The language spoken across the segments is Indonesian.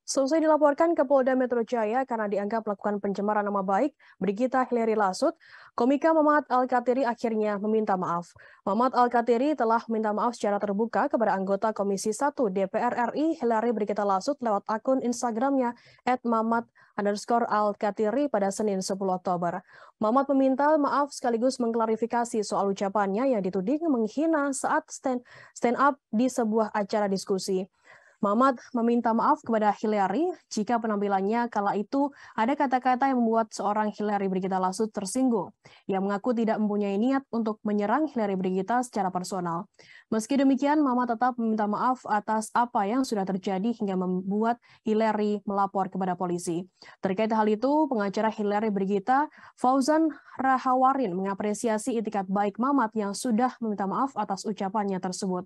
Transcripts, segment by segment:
Selesai dilaporkan ke Polda Metro Jaya karena dianggap melakukan pencemaran nama baik Brigita Hillary Lasut, komika Mamat Al-Kathiri akhirnya meminta maaf. Mamat Al-Kathiri telah meminta maaf secara terbuka kepada anggota Komisi 1 DPR RI Hillary Brigita Lasut lewat akun Instagramnya @mamat_al-kathiri pada Senin 10 Oktober. Mamat meminta maaf sekaligus mengklarifikasi soal ucapannya yang dituding menghina saat stand up di sebuah acara diskusi. Mamat meminta maaf kepada Hillary jika penampilannya kala itu ada kata-kata yang membuat seorang Hillary Brigita Lasut tersinggung. Ia mengaku tidak mempunyai niat untuk menyerang Hillary Brigita secara personal. Meski demikian, Mamat tetap meminta maaf atas apa yang sudah terjadi hingga membuat Hillary melapor kepada polisi. Terkait hal itu, pengacara Hillary Brigita, Fauzan Rahawarin, mengapresiasi itikat baik Mamat yang sudah meminta maaf atas ucapannya tersebut.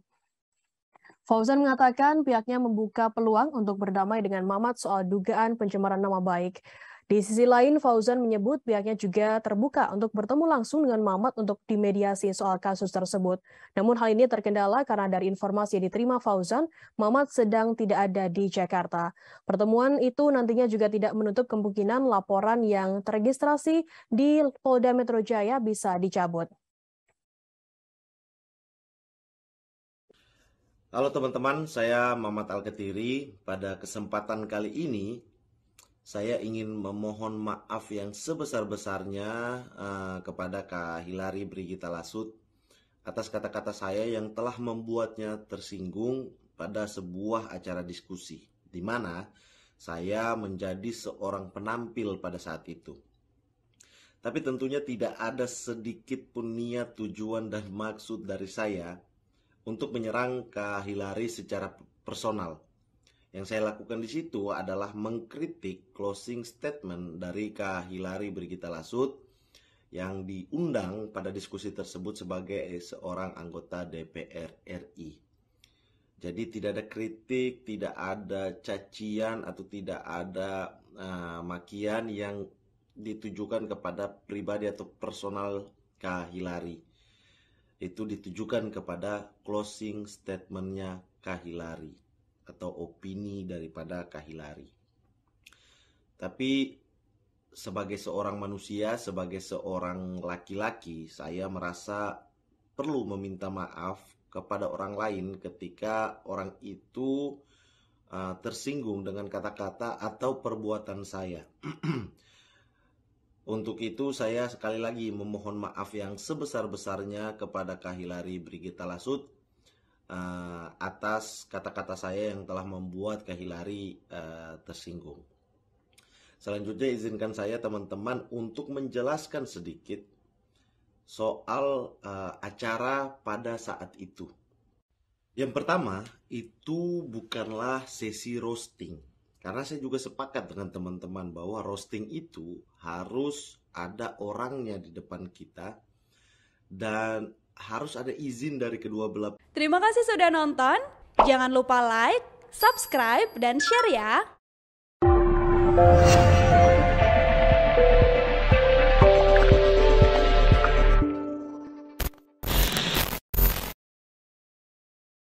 Fauzan mengatakan pihaknya membuka peluang untuk berdamai dengan Mamat soal dugaan pencemaran nama baik. Di sisi lain, Fauzan menyebut pihaknya juga terbuka untuk bertemu langsung dengan Mamat untuk dimediasi soal kasus tersebut. Namun hal ini terkendala karena dari informasi yang diterima Fauzan, Mamat sedang tidak ada di Jakarta. Pertemuan itu nantinya juga tidak menutup kemungkinan laporan yang terregistrasi di Polda Metro Jaya bisa dicabut. Halo teman-teman, saya Mamat Al-Kathiri. Pada kesempatan kali ini, saya ingin memohon maaf yang sebesar-besarnya kepada Kak Hillary Brigita Lasut atas kata-kata saya yang telah membuatnya tersinggung pada sebuah acara diskusi, di mana saya menjadi seorang penampil pada saat itu. Tapi tentunya tidak ada sedikit pun niat, tujuan, dan maksud dari saya untuk menyerang Kak Hillary secara personal. Yang saya lakukan di situ adalah mengkritik closing statement dari Kak Hillary Brigita Lasut yang diundang pada diskusi tersebut sebagai seorang anggota DPR RI. Jadi tidak ada kritik, tidak ada cacian atau tidak ada makian yang ditujukan kepada pribadi atau personal Kak Hillary. Itu ditujukan kepada closing statementnya Kak Hillary atau opini daripada Kak Hillary. Tapi sebagai seorang manusia, sebagai seorang laki-laki, saya merasa perlu meminta maaf kepada orang lain ketika orang itu tersinggung dengan kata-kata atau perbuatan saya. Untuk itu saya sekali lagi memohon maaf yang sebesar-besarnya kepada Kak Hillary Brigita Lasut atas kata-kata saya yang telah membuat Kak Hillary tersinggung. Selanjutnya izinkan saya teman-teman untuk menjelaskan sedikit soal acara pada saat itu. Yang pertama, itu bukanlah sesi roasting. Karena saya juga sepakat dengan teman-teman bahwa roasting itu harus ada orangnya di depan kita dan harus ada izin dari kedua belah. Terima kasih sudah nonton. Jangan lupa like, subscribe, dan share ya.